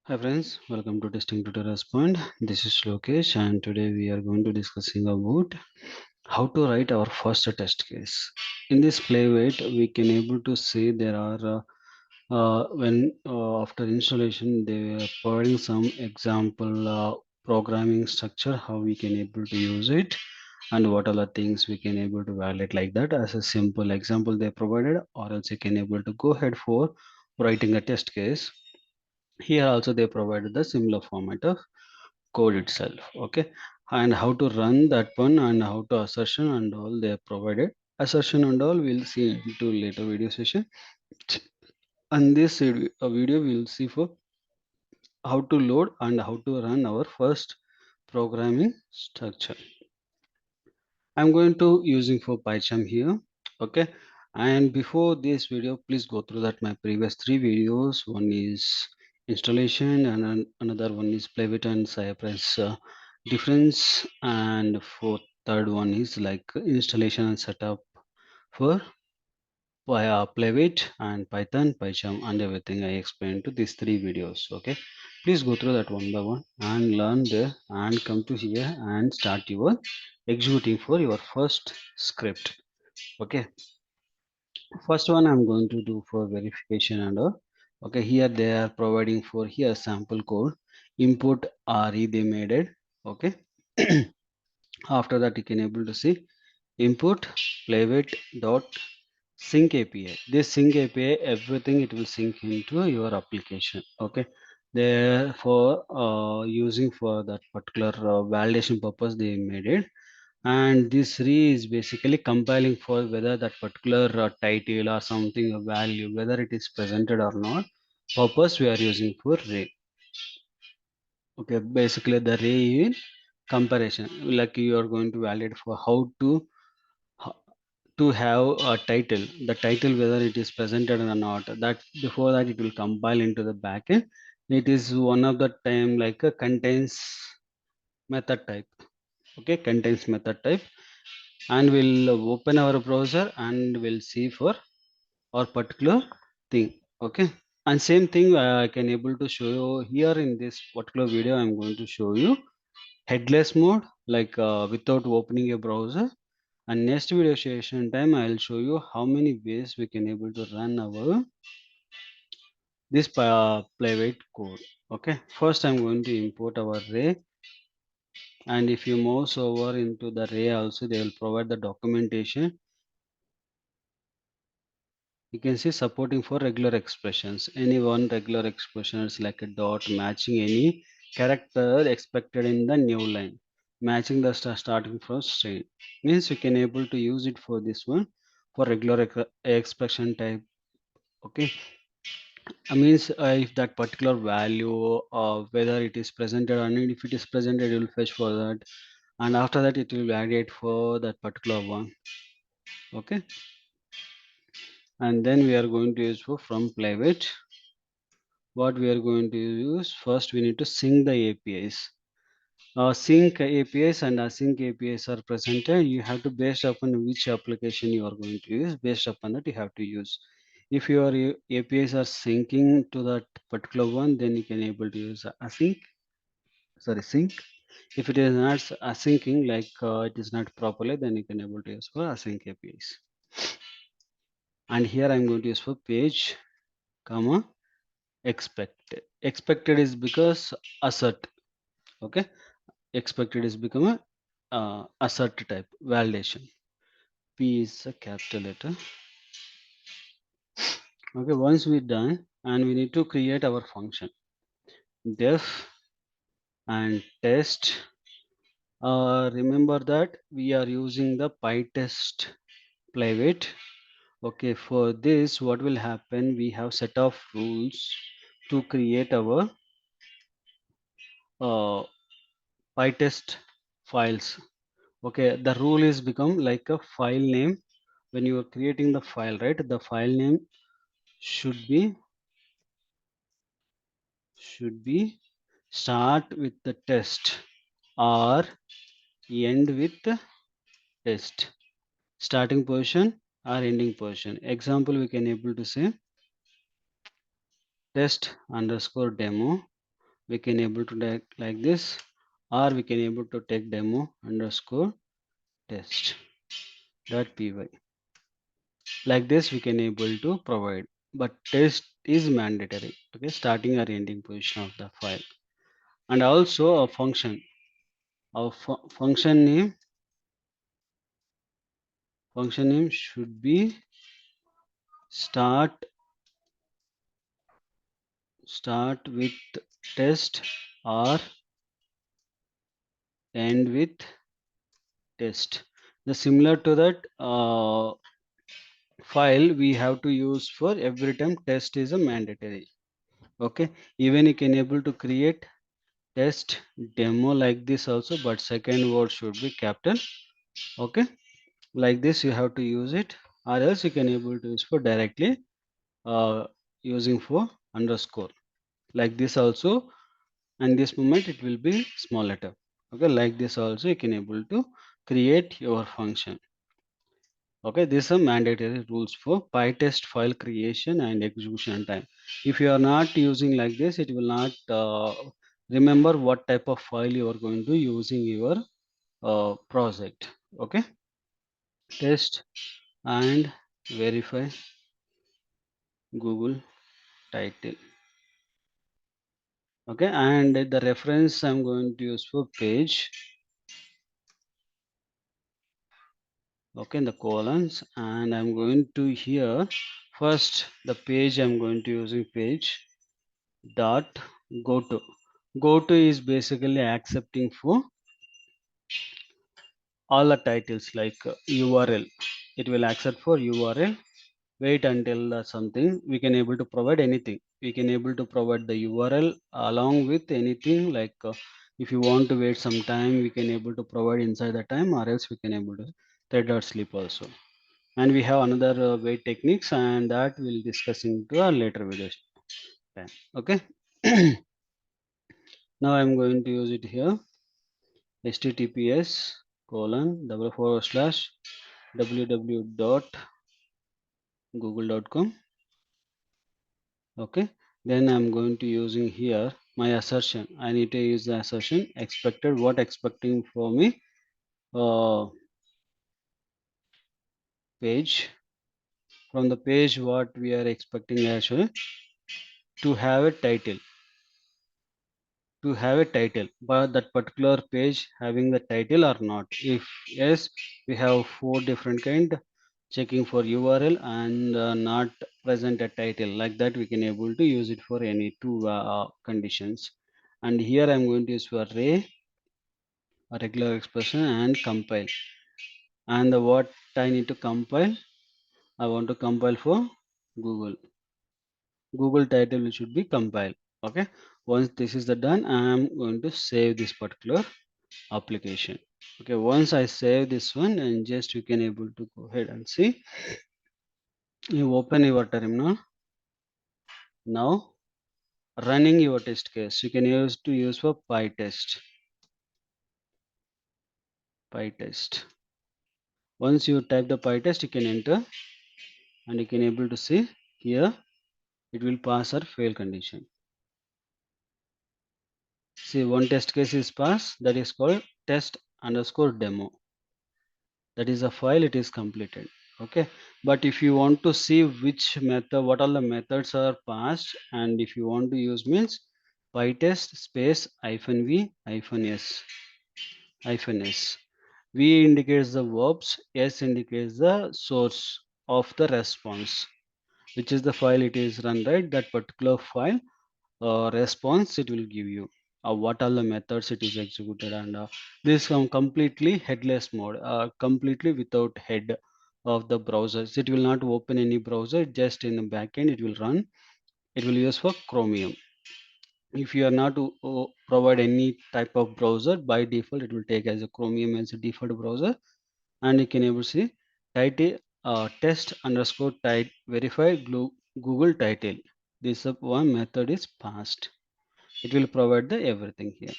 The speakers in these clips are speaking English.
Hi friends, welcome to Testing Tutorials Point. This is Lokesh and today we are going to discussing about how to write our first test case. In this Playwright, we can able to see there are when after installation they are providing some example programming structure how we can able to use it and what are the things we can able to validate like that as a simple example they provided, or else you can able to go ahead for writing a test case. Here also they provided the similar format of code itself. Okay, and how to run that one and how to assertion and all they have provided. Assertion and all we'll see into later video session. And this video we'll see for how to load and how to run our first programming structure. I'm going to using for PyCharm here. Okay, and before this video please go through that my previous three videos. One is installation and another one is Playwright and Cypress difference, and for third one is like installation and setup for Playwright and Python, PyCharm and everything I explained to these three videos. Okay, please go through that one by one and learn there and come to here and start your executing for your first script. Okay, first one I'm going to do for verification and all. Okay, here they are providing for here sample code input re they made it. Okay, after that you can able to see input playwright dot sync api. This sync api everything it will sync into your application. Okay, therefore using for that particular validation purpose they made it. And this re is basically compiling for whether that particular title or something a value whether it is presented or not purpose we are using for ray. Okay, basically the ray in comparison like you are going to validate for how to have a title, the title whether it is presented or not, that before that it will compile into the backend. It is one of the time like a contains method type. Okay, contains method type, and we'll open our browser and we'll see for our particular thing. Okay, and same thing I can able to show you here in this particular video. I'm going to show you headless mode like without opening a browser, and next video session time I'll show you how many ways we can able to run our this playwright code. Okay, first I'm going to import our array, and if you mouse over into the array also they will provide the documentation. You can see supporting for regular expressions. Any one regular expression is like a dot matching any character expected in the new line. Matching the starting from string means we can able to use it for this one for regular expression type. Okay, means if that particular value whether it is presented or not, if it is presented, it will fetch for that, and after that it will validate for that particular one. Okay, and then we are going to use for from Playwright. What we are going to use first, we need to sync the APIs. Sync APIs and async APIs are presented. You have to based upon which application you are going to use. Based upon that, you have to use. If your APIs are syncing to that particular one, then you can able to use async. Sorry, sync. If it is not asyncing, like it is not properly, then you can able to use for async APIs. And here I'm going to use for page, comma expected. Expected is because assert. Okay, expected is become a assert type validation. P is a capital letter. Okay, once we're done and we need to create our function def and test. Remember that we are using the Pytest Playwright. Okay, for this what will happen, we have set of rules to create our uh, Pytest files. Okay, the rule is become like a file name. When you are creating the file, right, the file name should be start with the test or end with the test, starting position or ending position. Example, we can able to say test underscore demo we can able to take like this, or we can able to take demo underscore test dot py. Like this we can able to provide, but test is mandatory, okay, starting or ending position of the file. And also a function, our function name should be start with test or end with test. The similar to that file we have to use for every time test is a mandatory. Okay, even you can able to create test demo like this also, but second word should be capital. Okay, like this you have to use it, or else you can able to use for directly uh, using for underscore like this also, and this moment it will be small letter. Okay, like this also you can able to create your function. Okay, these are mandatory rules for Pytest file creation and execution time. If you are not using like this, it will not remember what type of file you are going to using your project. Okay, test and verify Google title. Okay, and the reference I'm going to use for page. Okay, in the colons, and I'm going to here first the page I'm going to using page dot go to is basically accepting for all the titles like URL. It will accept for URL. Wait until something we can able to provide anything. We can able to provide the URL along with anything like if you want to wait some time, we can able to provide inside the time, or else we can able to thread dot sleep also. And we have another wait techniques, and that we'll discuss into a later video time. Okay. Now I'm going to use it here. https colon double forward slash www.google.com. Okay, then I'm going to using here my assertion. I need to use the assertion expected, what expecting for me page. From the page what we are expecting actually to have a title, but that particular page having the title or not. If yes, we have four different kind, checking for URL and not present a title, like that we can able to use it for any two conditions. And here I'm going to use for array, a regular expression, and compile. And what I need to compile, I want to compile for Google title should be compiled. Okay, once this is the done, I am going to save this particular application. Okay, once I save this one, and just you can able to go ahead and see, you open your terminal. Now running your test case, you can use for pytest. Once you type the pytest, you can enter, and you can able to see here it will pass or fail condition. See, one test case is passed, that is called test underscore demo. That is a file, it is completed. Okay, but if you want to see which method, what all the methods are passed, and if you want to use means pytest space -v -s. V indicates the verbs, S indicates the source of the response, which is the file it is run, right? That particular file response it will give you what are the methods it is executed. And this completely headless mode, completely without head of the browsers. It will not open any browser, just in the backend it will run. It will use for Chromium. If you are not to provide any type of browser, by default it will take as a Chromium as a default browser. And you can able to see title test underscore type verify Google title. This one method is passed. It will provide the everything here.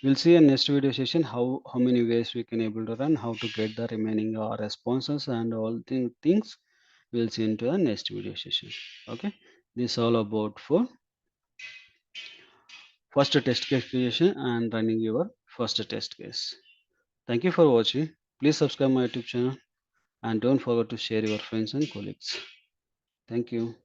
We'll see in next video session how many ways we can able to run, how to get the remaining responses and all things. We'll see into the next video session. Okay, this all about for first test case creation and running your first test case. Thank you for watching. Please subscribe my YouTube channel and don't forget to share your friends and colleagues. Thank you.